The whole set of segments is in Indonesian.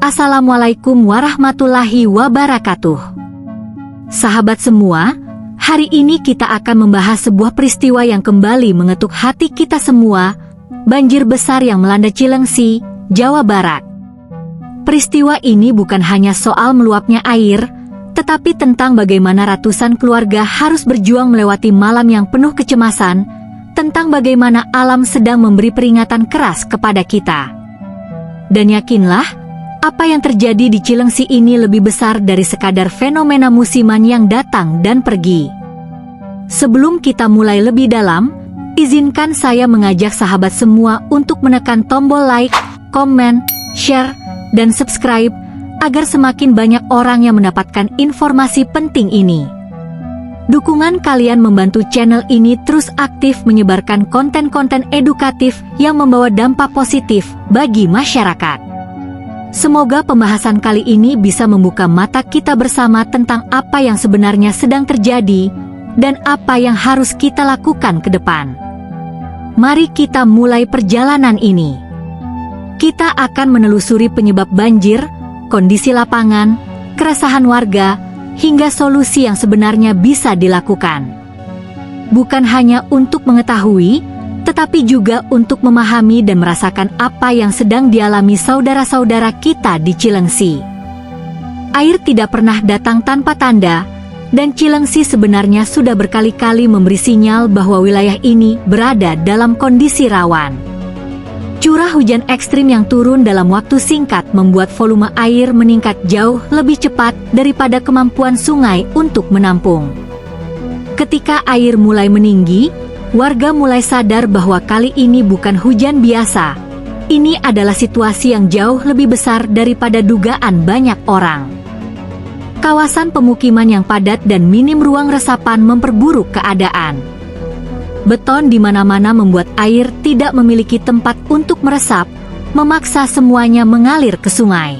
Assalamualaikum warahmatullahi wabarakatuh. Sahabat semua, hari ini kita akan membahas sebuah peristiwa yang kembali mengetuk hati kita semua, banjir besar yang melanda Cilengsi, Jawa Barat. Peristiwa ini bukan hanya soal meluapnya air, tetapi tentang bagaimana ratusan keluarga harus berjuang melewati malam yang penuh kecemasan, tentang bagaimana alam sedang memberi peringatan keras kepada kita. Dan yakinlah, apa yang terjadi di Cilengsi ini lebih besar dari sekadar fenomena musiman yang datang dan pergi. Sebelum kita mulai lebih dalam, izinkan saya mengajak sahabat semua untuk menekan tombol like, komen, share, dan subscribe, agar semakin banyak orang yang mendapatkan informasi penting ini. Dukungan kalian membantu channel ini terus aktif menyebarkan konten-konten edukatif yang membawa dampak positif bagi masyarakat. Semoga pembahasan kali ini bisa membuka mata kita bersama tentang apa yang sebenarnya sedang terjadi dan apa yang harus kita lakukan ke depan. Mari kita mulai perjalanan ini. Kita akan menelusuri penyebab banjir, kondisi lapangan, keresahan warga, hingga solusi yang sebenarnya bisa dilakukan. Bukan hanya untuk mengetahui, tetapi juga untuk memahami dan merasakan apa yang sedang dialami saudara-saudara kita di Cilengsi. Air tidak pernah datang tanpa tanda, dan Cilengsi sebenarnya sudah berkali-kali memberi sinyal bahwa wilayah ini berada dalam kondisi rawan. Curah hujan ekstrim yang turun dalam waktu singkat membuat volume air meningkat jauh lebih cepat daripada kemampuan sungai untuk menampung. Ketika air mulai meninggi, warga mulai sadar bahwa kali ini bukan hujan biasa. Ini adalah situasi yang jauh lebih besar daripada dugaan banyak orang. Kawasan pemukiman yang padat dan minim ruang resapan memperburuk keadaan. Beton di mana-mana membuat air tidak memiliki tempat untuk meresap, memaksa semuanya mengalir ke sungai.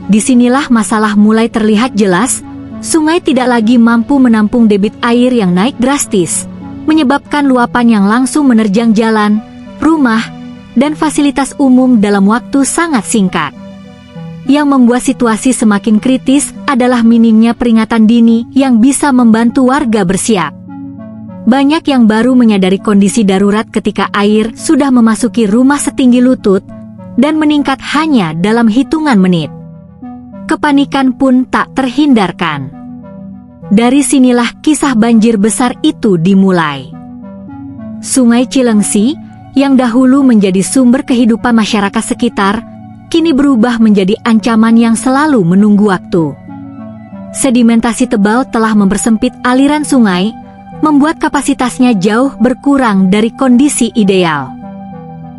Disinilah masalah mulai terlihat jelas, sungai tidak lagi mampu menampung debit air yang naik drastis, menyebabkan luapan yang langsung menerjang jalan, rumah, dan fasilitas umum dalam waktu sangat singkat. Yang membuat situasi semakin kritis adalah minimnya peringatan dini yang bisa membantu warga bersiap. Banyak yang baru menyadari kondisi darurat ketika air sudah memasuki rumah setinggi lutut dan meningkat hanya dalam hitungan menit. Kepanikan pun tak terhindarkan. Dari sinilah kisah banjir besar itu dimulai. Sungai Cilengsi, yang dahulu menjadi sumber kehidupan masyarakat sekitar, kini berubah menjadi ancaman yang selalu menunggu waktu. Sedimentasi tebal telah mempersempit aliran sungai, membuat kapasitasnya jauh berkurang dari kondisi ideal.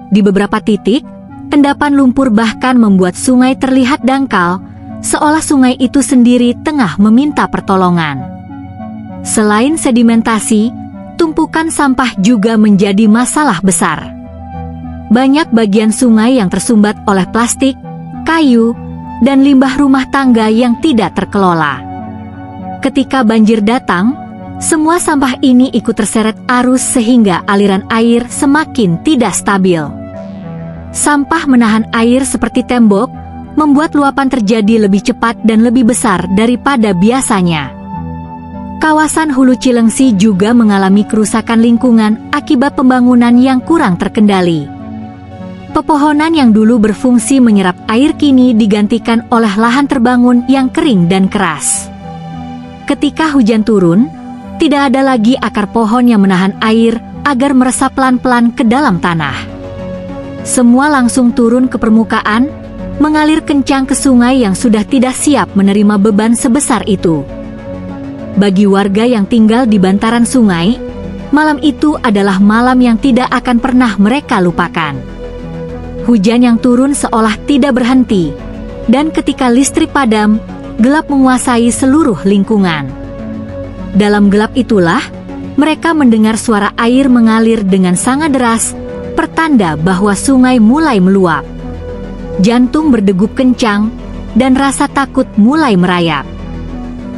Di beberapa titik, endapan lumpur bahkan membuat sungai terlihat dangkal, seolah sungai itu sendiri tengah meminta pertolongan. Selain sedimentasi, tumpukan sampah juga menjadi masalah besar. Banyak bagian sungai yang tersumbat oleh plastik, kayu, dan limbah rumah tangga yang tidak terkelola. Ketika banjir datang, semua sampah ini ikut terseret arus sehingga aliran air semakin tidak stabil. Sampah menahan air seperti tembok, membuat luapan terjadi lebih cepat dan lebih besar daripada biasanya. Kawasan Hulu Cilengsi juga mengalami kerusakan lingkungan akibat pembangunan yang kurang terkendali. Pepohonan yang dulu berfungsi menyerap air kini digantikan oleh lahan terbangun yang kering dan keras. Ketika hujan turun, tidak ada lagi akar pohon yang menahan air agar meresap pelan-pelan ke dalam tanah. Semua langsung turun ke permukaan, mengalir kencang ke sungai yang sudah tidak siap menerima beban sebesar itu. Bagi warga yang tinggal di bantaran sungai, malam itu adalah malam yang tidak akan pernah mereka lupakan. Hujan yang turun seolah tidak berhenti, dan ketika listrik padam, gelap menguasai seluruh lingkungan. Dalam gelap itulah, mereka mendengar suara air mengalir dengan sangat deras, pertanda bahwa sungai mulai meluap. Jantung berdegup kencang, dan rasa takut mulai merayap.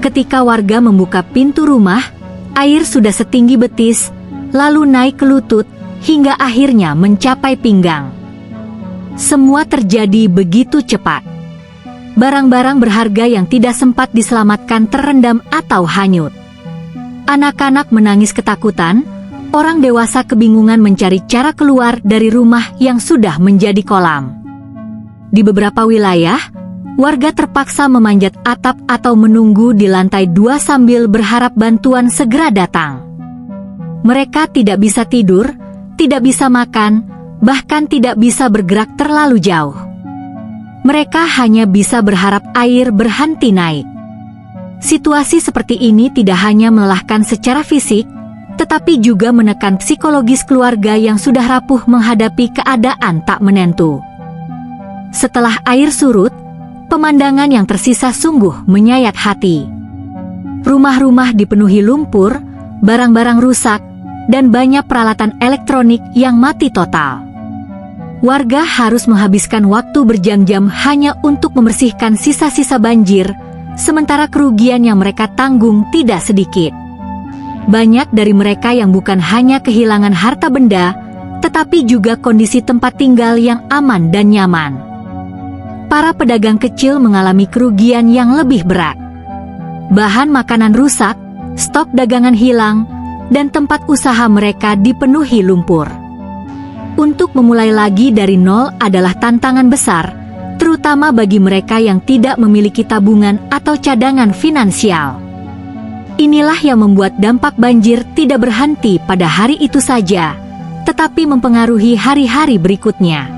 Ketika warga membuka pintu rumah, air sudah setinggi betis, lalu naik ke lutut, hingga akhirnya mencapai pinggang. Semua terjadi begitu cepat. Barang-barang berharga yang tidak sempat diselamatkan terendam atau hanyut. Anak-anak menangis ketakutan, orang dewasa kebingungan mencari cara keluar dari rumah yang sudah menjadi kolam. Di beberapa wilayah, warga terpaksa memanjat atap atau menunggu di lantai 2 sambil berharap bantuan segera datang. Mereka tidak bisa tidur, tidak bisa makan, bahkan tidak bisa bergerak terlalu jauh. Mereka hanya bisa berharap air berhenti naik. Situasi seperti ini tidak hanya melelahkan secara fisik, tetapi juga menekan psikologis keluarga yang sudah rapuh menghadapi keadaan tak menentu. Setelah air surut, pemandangan yang tersisa sungguh menyayat hati. Rumah-rumah dipenuhi lumpur, barang-barang rusak, dan banyak peralatan elektronik yang mati total. Warga harus menghabiskan waktu berjam-jam hanya untuk membersihkan sisa-sisa banjir, sementara kerugian yang mereka tanggung tidak sedikit. Banyak dari mereka yang bukan hanya kehilangan harta benda, tetapi juga kondisi tempat tinggal yang aman dan nyaman. Para pedagang kecil mengalami kerugian yang lebih berat. Bahan makanan rusak, stok dagangan hilang, dan tempat usaha mereka dipenuhi lumpur. Untuk memulai lagi dari nol adalah tantangan besar, terutama bagi mereka yang tidak memiliki tabungan atau cadangan finansial. Inilah yang membuat dampak banjir tidak berhenti pada hari itu saja, tetapi mempengaruhi hari-hari berikutnya.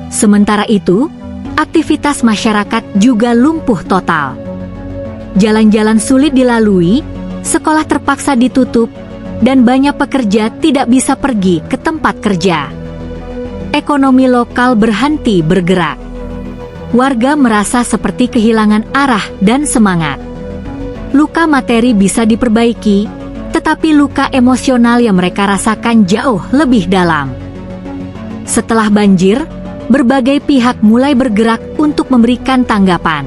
Sementara itu, aktivitas masyarakat juga lumpuh total. Jalan-jalan sulit dilalui, sekolah terpaksa ditutup, dan banyak pekerja tidak bisa pergi ke tempat kerja. Ekonomi lokal berhenti bergerak. Warga merasa seperti kehilangan arah dan semangat. Luka materi bisa diperbaiki, tetapi luka emosional yang mereka rasakan jauh lebih dalam. Setelah banjir, berbagai pihak mulai bergerak untuk memberikan tanggapan.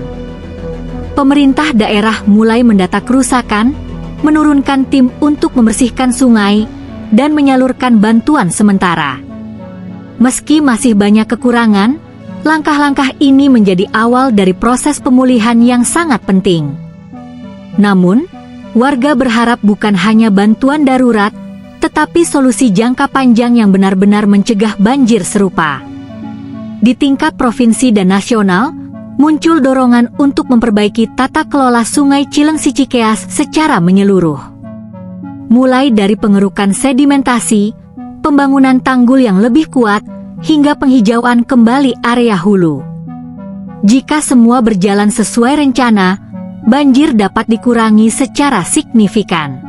Pemerintah daerah mulai mendata kerusakan, menurunkan tim untuk membersihkan sungai, dan menyalurkan bantuan sementara. Meski masih banyak kekurangan, langkah-langkah ini menjadi awal dari proses pemulihan yang sangat penting. Namun, warga berharap bukan hanya bantuan darurat, tetapi solusi jangka panjang yang benar-benar mencegah banjir serupa. Di tingkat provinsi dan nasional, muncul dorongan untuk memperbaiki tata kelola Sungai Cilengsi Cikeas secara menyeluruh. Mulai dari pengerukan sedimentasi, pembangunan tanggul yang lebih kuat, hingga penghijauan kembali area hulu. Jika semua berjalan sesuai rencana, banjir dapat dikurangi secara signifikan.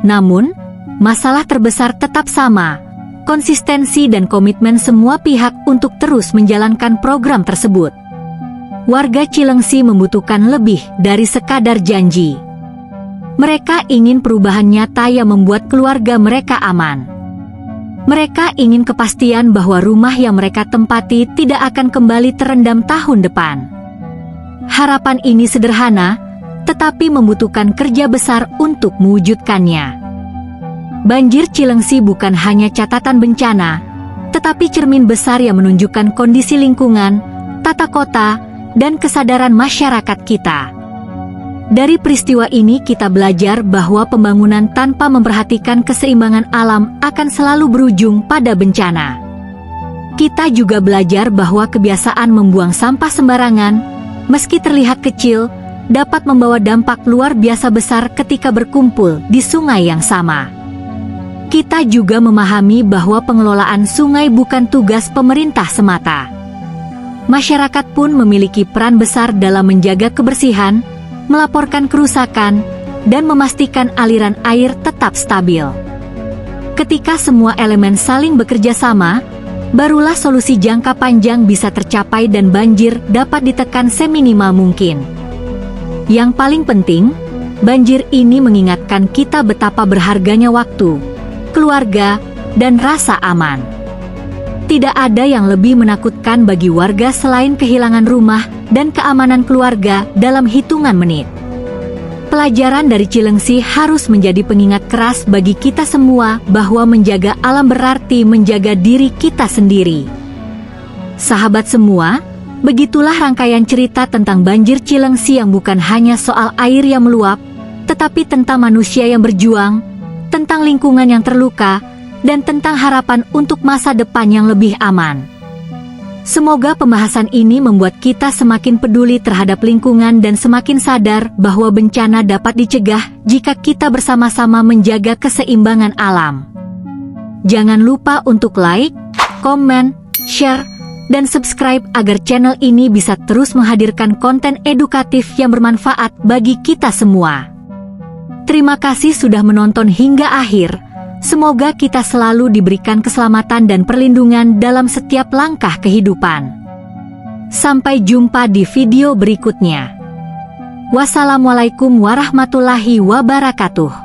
Namun, masalah terbesar tetap sama, konsistensi dan komitmen semua pihak untuk terus menjalankan program tersebut. Warga Cilengsi membutuhkan lebih dari sekadar janji. Mereka ingin perubahan nyata yang membuat keluarga mereka aman. Mereka ingin kepastian bahwa rumah yang mereka tempati tidak akan kembali terendam tahun depan. Harapan ini sederhana, tetapi membutuhkan kerja besar untuk mewujudkannya. Banjir Cilengsi bukan hanya catatan bencana, tetapi cermin besar yang menunjukkan kondisi lingkungan, tata kota, dan kesadaran masyarakat kita. Dari peristiwa ini kita belajar bahwa pembangunan tanpa memperhatikan keseimbangan alam akan selalu berujung pada bencana. Kita juga belajar bahwa kebiasaan membuang sampah sembarangan, meski terlihat kecil, dapat membawa dampak luar biasa besar ketika berkumpul di sungai yang sama. Kita juga memahami bahwa pengelolaan sungai bukan tugas pemerintah semata. Masyarakat pun memiliki peran besar dalam menjaga kebersihan, melaporkan kerusakan, dan memastikan aliran air tetap stabil. Ketika semua elemen saling bekerja sama, barulah solusi jangka panjang bisa tercapai dan banjir dapat ditekan seminimal mungkin. Yang paling penting, banjir ini mengingatkan kita betapa berharganya waktu, keluarga, dan rasa aman. Tidak ada yang lebih menakutkan bagi warga selain kehilangan rumah dan keamanan keluarga dalam hitungan menit. Pelajaran dari Cilengsi harus menjadi pengingat keras bagi kita semua bahwa menjaga alam berarti menjaga diri kita sendiri. Sahabat semua, begitulah rangkaian cerita tentang banjir Cilengsi yang bukan hanya soal air yang meluap, tetapi tentang manusia yang berjuang, tentang lingkungan yang terluka, dan tentang harapan untuk masa depan yang lebih aman. Semoga pembahasan ini membuat kita semakin peduli terhadap lingkungan dan semakin sadar bahwa bencana dapat dicegah jika kita bersama-sama menjaga keseimbangan alam. Jangan lupa untuk like, komen, share, dan subscribe agar channel ini bisa terus menghadirkan konten edukatif yang bermanfaat bagi kita semua. Terima kasih sudah menonton hingga akhir. Semoga kita selalu diberikan keselamatan dan perlindungan dalam setiap langkah kehidupan. Sampai jumpa di video berikutnya. Wassalamualaikum warahmatullahi wabarakatuh.